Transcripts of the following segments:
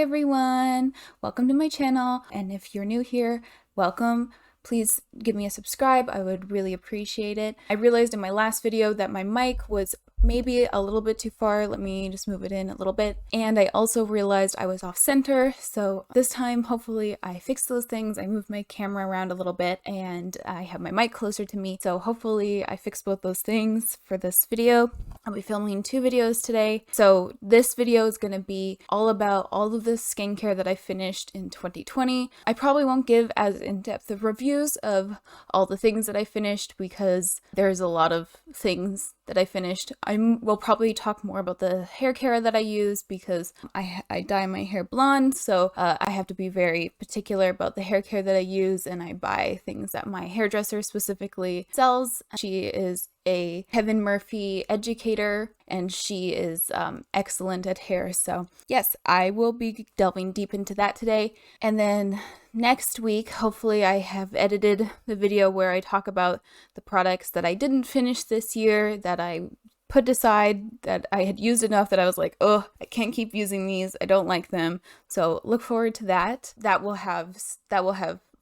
everyone, welcome to my channel, and if you're new here, welcome. Please give me a subscribe, I would really appreciate it. I realized in my last video that my mic was maybe a little bit too far. Let me just move it in a little bit. And I also realized I was off center, so this time hopefully I fixed those things. I moved my camera around a little bit and I have my mic closer to me, so hopefully I fixed both those things for this video. I'll be filming 2 videos today. So this video is going to be all about all of the skincare that I finished in 2020. I probably won't give as in-depth of reviews of all the things that I finished because there's a lot of things that I finished. I will probably talk more about the hair care that I use because I dye my hair blonde, so I have to be very particular about the hair care that I use, and I buy things that my hairdresser specifically sells. She is a Kevin Murphy educator and she is excellent at hair, so yes, I will be delving deep into that today. And then next week, hopefully I have edited the video where I talk about the products that I didn't finish this year, that I put aside, that I had used enough that I was like, oh, I can't keep using these, I don't like them. So look forward to that. That will have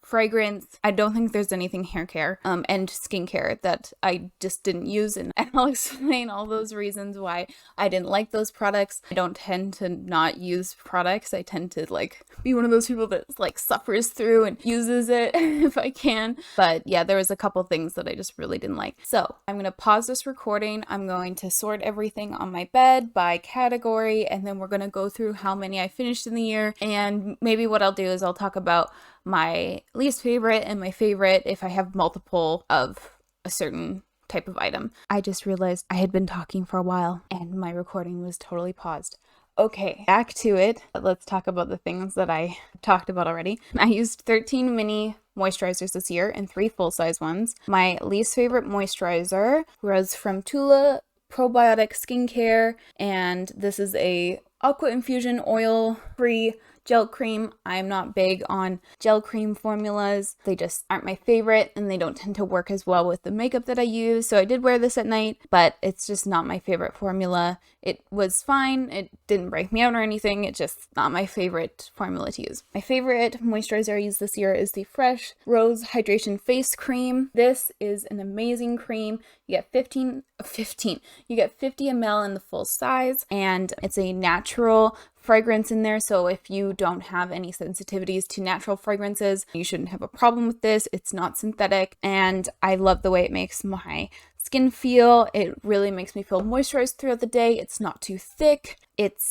fragrance. I don't think there's anything hair care and skincare that I just didn't use, and I'll explain all those reasons why I didn't like those products. I don't tend to not use products. I tend to like be one of those people that like suffers through and uses it if I can. But yeah, there was a couple things that I just really didn't like. So I'm going to pause this recording. I'm going to sort everything on my bed by category, and then we're going to go through how many I finished in the year. And maybe what I'll do is I'll talk about my least favorite and my favorite if I have multiple of a certain type of item. I just realized I had been talking for a while and my recording was totally paused. Okay, back to it. Let's talk about the things that I talked about already. I used 13 mini moisturizers this year and 3 full-size ones. My least favorite moisturizer was from Tula Probiotic Skincare, and this is a aqua infusion oil-free gel cream. I'm not big on gel cream formulas. They just aren't my favorite and they don't tend to work as well with the makeup that I use. So I did wear this at night, but it's just not my favorite formula. It was fine. It didn't break me out or anything. It's just not my favorite formula to use. My favorite moisturizer I used this year is the Fresh Rose Hydration Face Cream. This is an amazing cream. You get 50 ml in the full size, and it's a natural fragrance in there, so if you don't have any sensitivities to natural fragrances, you shouldn't have a problem with this. It's not synthetic, and I love the way it makes my skin feel. It really makes me feel moisturized throughout the day. It's not too thick. It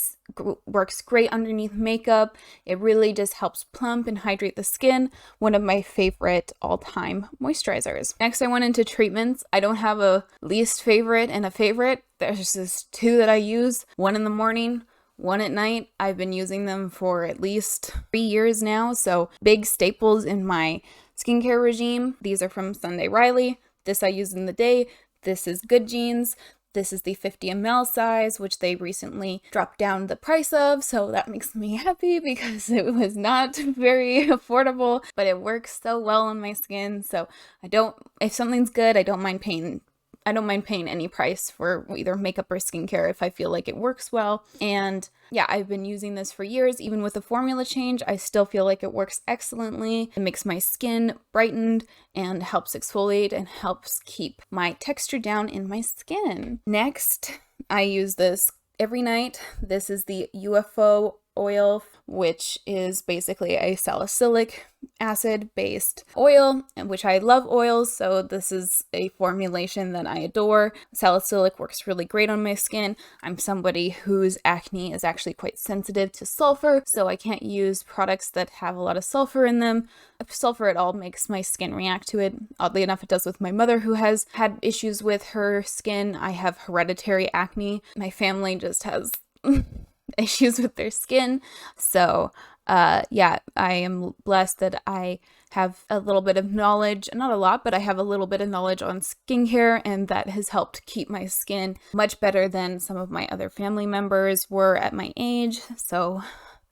works great underneath makeup. It really just helps plump and hydrate the skin. One of my favorite all-time moisturizers. Next, I went into treatments. I don't have a least favorite and a favorite. There's just 2 that I use. One in the morning, one at night. I've been using them for at least 3 years now, so big staples in my skincare regime. These are from Sunday Riley. This I use in the day. This is Good Genes. This is the 50 ml size, which they recently dropped down the price of, so that makes me happy because it was not very affordable, but it works so well on my skin. So if something's good, I don't mind paying any price for either makeup or skincare if I feel like it works well. And yeah, I've been using this for years. Even with the formula change, I still feel like it works excellently. It makes my skin brightened and helps exfoliate and helps keep my texture down in my skin. Next, I use this every night. This is the UFO oil, which is basically a salicylic acid based oil, which I love oils, so this is a formulation that I adore. Salicylic works really great on my skin. I'm somebody whose acne is actually quite sensitive to sulfur, so I can't use products that have a lot of sulfur in them. If sulfur at all makes my skin react to it. Oddly enough, it does with my mother, who has had issues with her skin. I have hereditary acne. My family just has issues with their skin, so yeah, I am blessed that I have a little bit of knowledge, not a lot, but I have a little bit of knowledge on skincare, and that has helped keep my skin much better than some of my other family members were at my age, so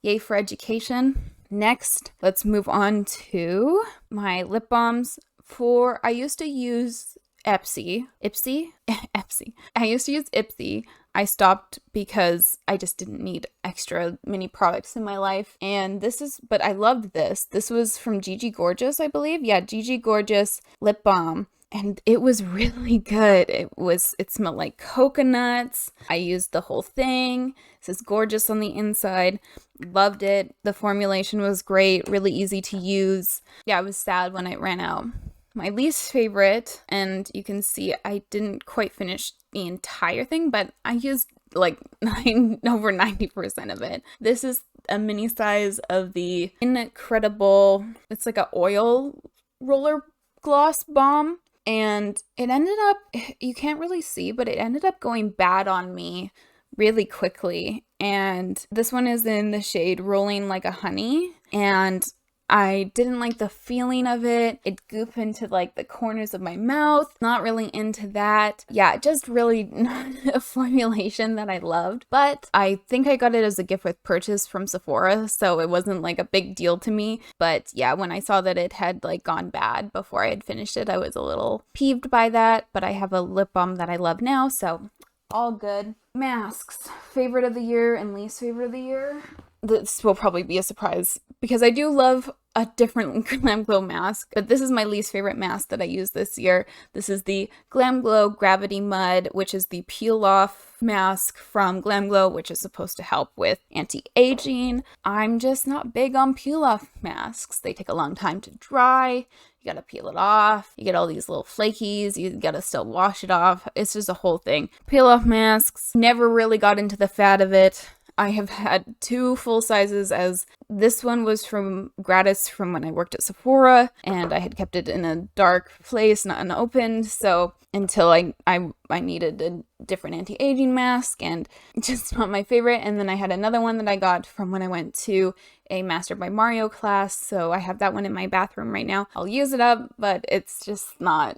yay for education. Next, let's move on to my lip balms. I used to use Ipsy. I used to use Ipsy. I stopped because I just didn't need extra mini products in my life. And but I loved this. This was from Gigi Gorgeous, I believe. Yeah, Gigi Gorgeous lip balm. And it was really good. It smelled like coconuts. I used the whole thing. It says gorgeous on the inside. Loved it. The formulation was great, really easy to use. Yeah, I was sad when it ran out. My least favorite, and you can see I didn't quite finish the entire thing, but I used like over 90% of it. This is a mini size of the Incredible, it's like an oil roller gloss balm. And it ended up, you can't really see, but it ended up going bad on me really quickly. And this one is in the shade Rolling Like a Honey. And I didn't like the feeling of it. It gooped into like the corners of my mouth. Not really into that. Yeah, just really not a formulation that I loved. But I think I got it as a gift with purchase from Sephora, so it wasn't like a big deal to me. But yeah, when I saw that it had like gone bad before I had finished it, I was a little peeved by that. But I have a lip balm that I love now, so all good. Masks. Favorite of the year and least favorite of the year. This will probably be a surprise because I do love a different Glam Glow mask, but this is my least favorite mask that I used this year. This is the Glam Glow Gravity Mud, which is the peel off mask from Glam Glow, which is supposed to help with anti-aging. I'm just not big on peel off masks. They take a long time to dry. You gotta peel it off. You get all these little flakies. You gotta still wash it off. It's just a whole thing. Peel off masks. Never really got into the fad of it. I have had 2 full sizes, as this one was from gratis from when I worked at Sephora, and I had kept it in a dark place, not unopened, so until I needed a different anti-aging mask, and just not my favorite. And then I had another one that I got from when I went to a Master by Mario class, so I have that one in my bathroom right now. I'll use it up, but it's just not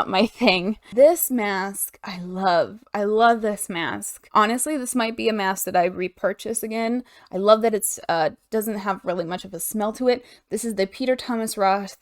my thing. This mask, I love. I love this mask. Honestly, this might be a mask that I repurchase again. I love that it's doesn't have really much of a smell to it. This is the Peter Thomas Roth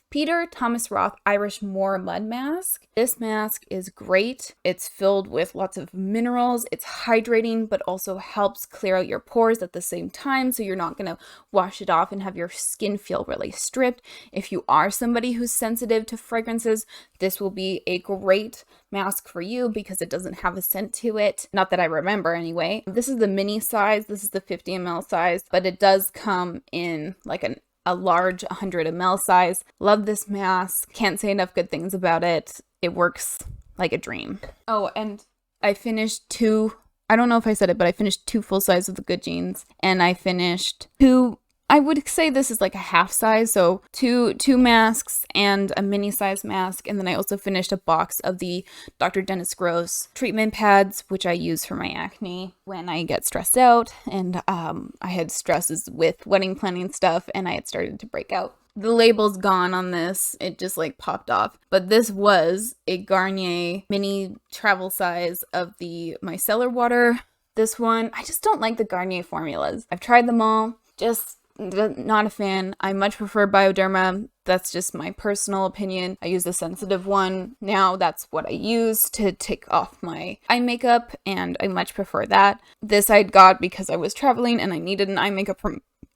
Irish Moor Mud Mask. This mask is great. It's filled with lots of minerals. It's hydrating, but also helps clear out your pores at the same time, so you're not gonna wash it off and have your skin feel really stripped. If you are somebody who's sensitive to fragrances, this will be a great mask for you because it doesn't have a scent to it. Not that I remember anyway. This is the mini size. This is the 50 ml size, but it does come in like a large 100 ml size. Love this mask. Can't say enough good things about it. It works like a dream. Oh, and I finished 2, I don't know if I said it, but I finished 2 full size of the Good Genes, and I finished 2, I would say this is like a half size, so two masks and a mini size mask. And then I also finished a box of the Dr. Dennis Gross treatment pads, which I use for my acne when I get stressed out. And I had stresses with wedding planning stuff, and I had started to break out. The label's gone on this. It just like popped off. But this was a Garnier mini travel size of the micellar water. This one, I just don't like the Garnier formulas. I've tried them all. Just not a fan. I much prefer Bioderma. That's just my personal opinion. I use the sensitive one now. That's what I use to take off my eye makeup, and I much prefer that. This I got because I was traveling and I needed an eye makeup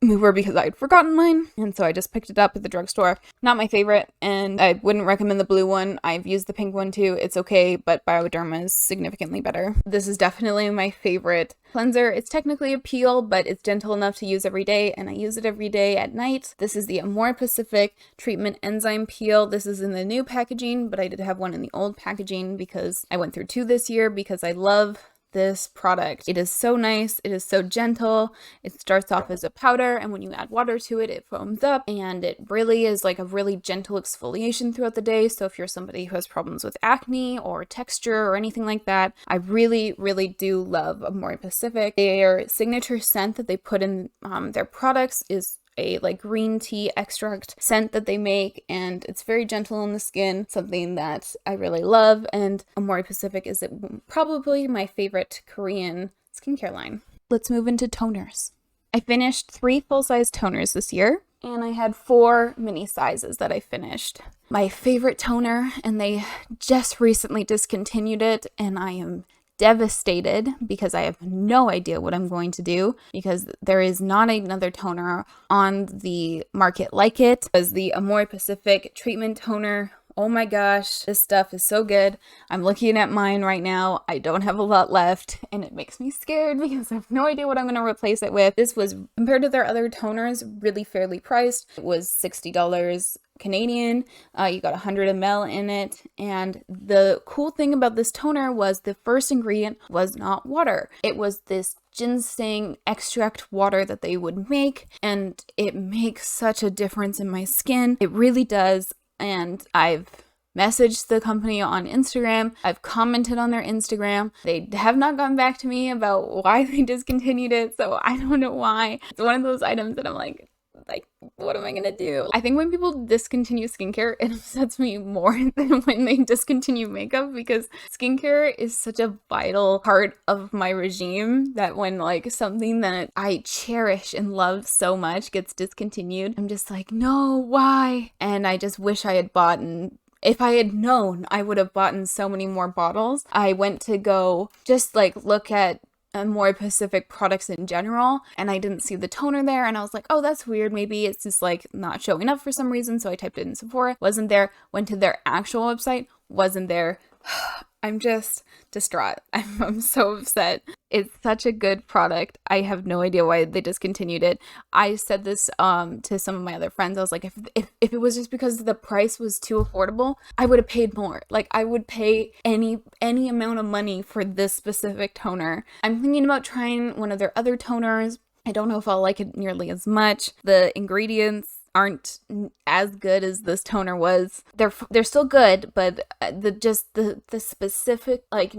remover because I had forgotten mine, and so I just picked it up at the drugstore. Not my favorite, and I wouldn't recommend the blue one. I've used the pink one too. It's okay, but Bioderma is significantly better. This is definitely my favorite cleanser. It's technically a peel, but it's gentle enough to use every day, and I use it every day at night. This is the Amore Pacific Treatment Enzyme Peel. This is in the new packaging, but I did have one in the old packaging because I went through 2 this year because I love this product. It is so nice. It is so gentle. It starts off as a powder, and when you add water to it, it foams up, and it really is like a really gentle exfoliation throughout the day. So if you're somebody who has problems with acne or texture or anything like that, I really, really do love Amore Pacific. Their signature scent that they put in their products is a like green tea extract scent that they make, and it's very gentle on the skin, something that I really love. And Amore Pacific is probably my favorite Korean skincare line. Let's move into toners. I finished 3 full-size toners this year, and I had 4 mini sizes that I finished. My favorite toner, and they just recently discontinued it, and I am devastated because I have no idea what I'm going to do, because there is not another toner on the market like it. It was the Amore Pacific treatment toner. Oh my gosh, this stuff is so good. I'm looking at mine right now. I don't have a lot left, and it makes me scared because I have no idea what I'm going to replace it with. This was, compared to their other toners, really fairly priced. It was $60 Canadian. You got 100 ml in it, and the cool thing about this toner was the first ingredient was not water. It was this ginseng extract water that they would make, and it makes such a difference in my skin. It really does. And I've messaged the company on Instagram. I've commented on their Instagram. They have not gotten back to me about why they discontinued it, so I don't know why. It's one of those items that I'm like, what am I gonna do? I think when people discontinue skincare, it upsets me more than when they discontinue makeup, because skincare is such a vital part of my regime that when like something that I cherish and love so much gets discontinued, I'm just like, no, why? And I just wish I had bought, and if I had known, I would have bought so many more bottles. I went to go just like look at More Pacific products in general, and I didn't see the toner there, and I was like, oh, that's weird, maybe it's just like not showing up for some reason. So I typed it in Sephora, wasn't there. Went to their actual website, wasn't there. I'm just distraught. I'm so upset. It's such a good product. I have no idea why they discontinued it. I said this to some of my other friends. I was like, if it was just because the price was too affordable, I would have paid more. Like, I would pay any amount of money for this specific toner. I'm thinking about trying one of their other toners. I don't know if I'll like it nearly as much. The ingredients aren't as good as this toner was. They're still good, but the specific like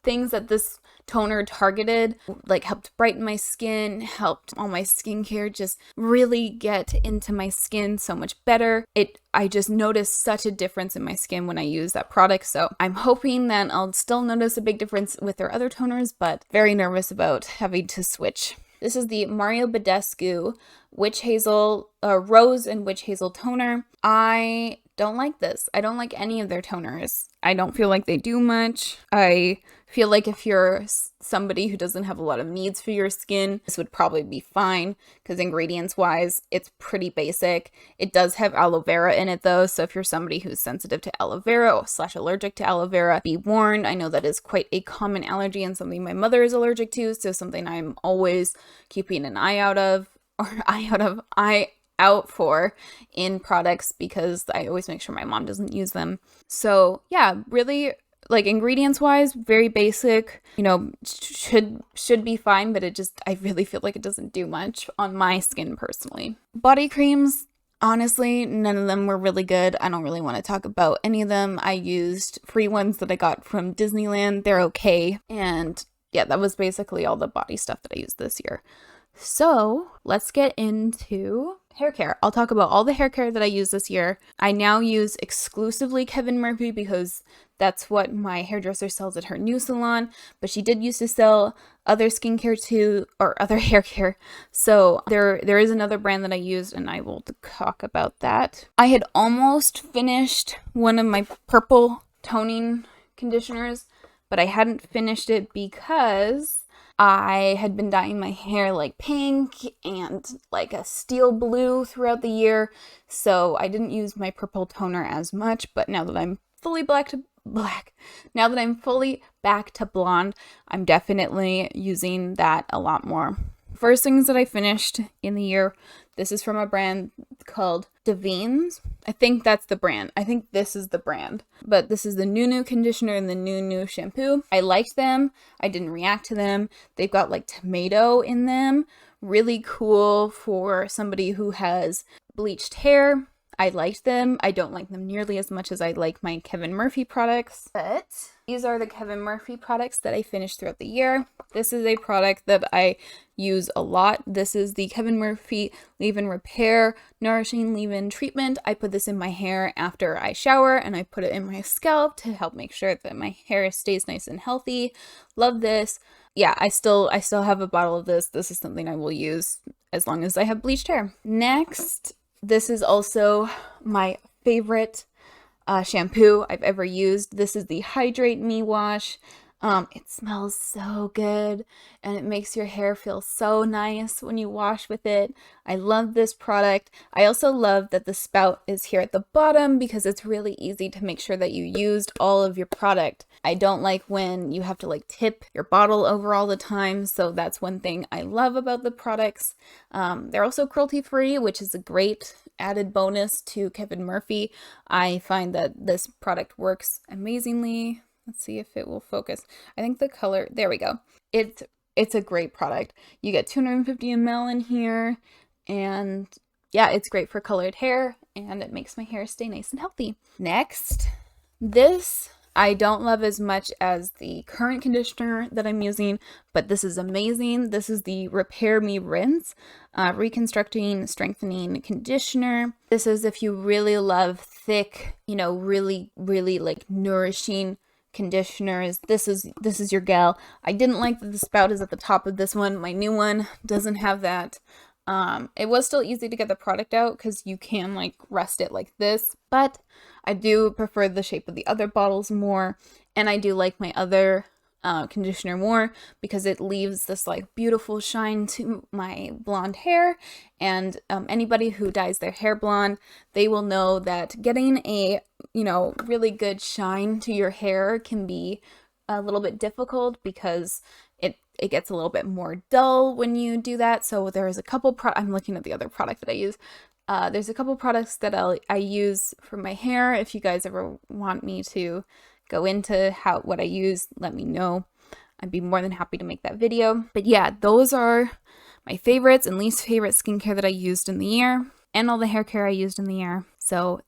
things that this toner targeted like helped brighten my skin, helped all my skincare just really get into my skin so much better. I just noticed such a difference in my skin when I use that product. So I'm hoping that I'll still notice a big difference with their other toners, but very nervous about having to switch. This is the Mario Badescu Witch Hazel, Rose and Witch Hazel toner. I don't like this. I don't like any of their toners. I don't feel like they do much. I feel like if you're somebody who doesn't have a lot of needs for your skin, this would probably be fine, because ingredients wise, it's pretty basic. It does have aloe vera in it though, so if you're somebody who's sensitive to aloe vera / allergic to aloe vera, be warned. I know that is quite a common allergy and something my mother is allergic to, so something I'm always keeping an eye out for in products, because I always make sure my mom doesn't use them. So yeah, really, like, ingredients wise, very basic, you know, should be fine, but I really feel like it doesn't do much on my skin personally. Body creams, honestly, none of them were really good. I don't really want to talk about any of them. I used free ones that I got from Disneyland. They're okay. And yeah, that was basically all the body stuff that I used this year. So let's get into hair care. I'll talk about all the hair care that I use this year. I now use exclusively Kevin Murphy because that's what my hairdresser sells at her new salon, but she did used to sell other skincare too, or other hair care. So there is another brand that I used, and I will talk about that. I had almost finished one of my purple toning conditioners, but I hadn't finished it because I had been dyeing my hair like pink and like a steel blue throughout the year, so I didn't use my purple toner as much. But now that I'm fully back to blonde, I'm definitely using that a lot more. First things that I finished in the year, this is from a brand called Davines. I think that's the brand. I think this is the brand. But this is the new conditioner and the new shampoo. I liked them. I didn't react to them. They've got like tomato in them. Really cool for somebody who has bleached hair. I liked them. I don't like them nearly as much as I like my Kevin Murphy products, but these are the Kevin Murphy products that I finished throughout the year. This is a product that I use a lot. This is the Kevin Murphy Leave-In Repair Nourishing Leave-In Treatment. I put this in my hair after I shower, and I put it in my scalp to help make sure that my hair stays nice and healthy. Love this. Yeah, I still have a bottle of this. This is something I will use as long as I have bleached hair. Next, this is also my favorite shampoo I've ever used. This is the Hydrate Me Wash. It smells so good and it makes your hair feel so nice when you wash with it. I love this product. I also love that the spout is here at the bottom because it's really easy to make sure that you used all of your product. I don't like when you have to like tip your bottle over all the time, so that's one thing I love about the products. They're also cruelty free, which is a great added bonus to Kevin Murphy. I find that this product works amazingly. Let's see if it will focus. I think the color, there we go. It's a great product. You get 250 ml in here, and yeah, it's great for colored hair and it makes my hair stay nice and healthy. Next, this I don't love as much as the current conditioner that I'm using, but this is amazing. This is the Repair Me Rinse Reconstructing Strengthening Conditioner. This is if you really love thick, you know, really like nourishing conditioners. This is your gal. I didn't like that the spout is at the top of this one. My new one doesn't have that. It was still easy to get the product out because you can like rest it like this, but I do prefer the shape of the other bottles more, and I do like my other conditioner more because it leaves this like beautiful shine to my blonde hair. And anybody who dyes their hair blonde, they will know that getting a, you know, really good shine to your hair can be a little bit difficult because it gets a little bit more dull when you do that. So there's a couple I'm looking at the other product that I use. There's a couple products that I use for my hair. If you guys ever want me to go into what I use, let me know. I'd be more than happy to make that video. But yeah, those are my favorites and least favorite skincare that I used in the year, and all the hair care I used in the year. So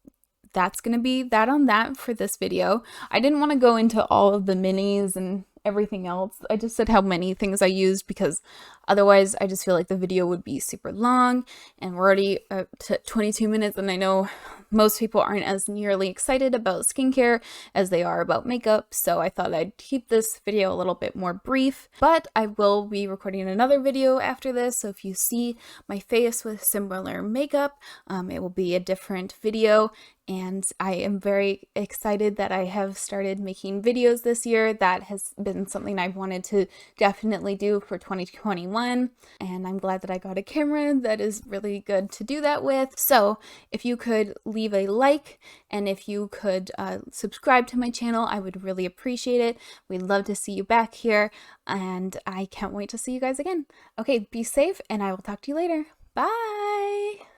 that's gonna be that on that for this video. I didn't want to go into all of the minis and everything else. I just said how many things I used because otherwise I just feel like the video would be super long, and we're already to 22 minutes, and I know most people aren't as nearly excited about skincare as they are about makeup, so I thought I'd keep this video a little bit more brief. But I will be recording another video after this, so if you see my face with similar makeup, it will be a different video. And I am very excited that I have started making videos this year. That has been something I've wanted to definitely do for 2021. And I'm glad that I got a camera that is really good to do that with. So if you could leave a like, and if you could subscribe to my channel, I would really appreciate it. We'd love to see you back here, and I can't wait to see you guys again. Okay, be safe, and I will talk to you later. Bye!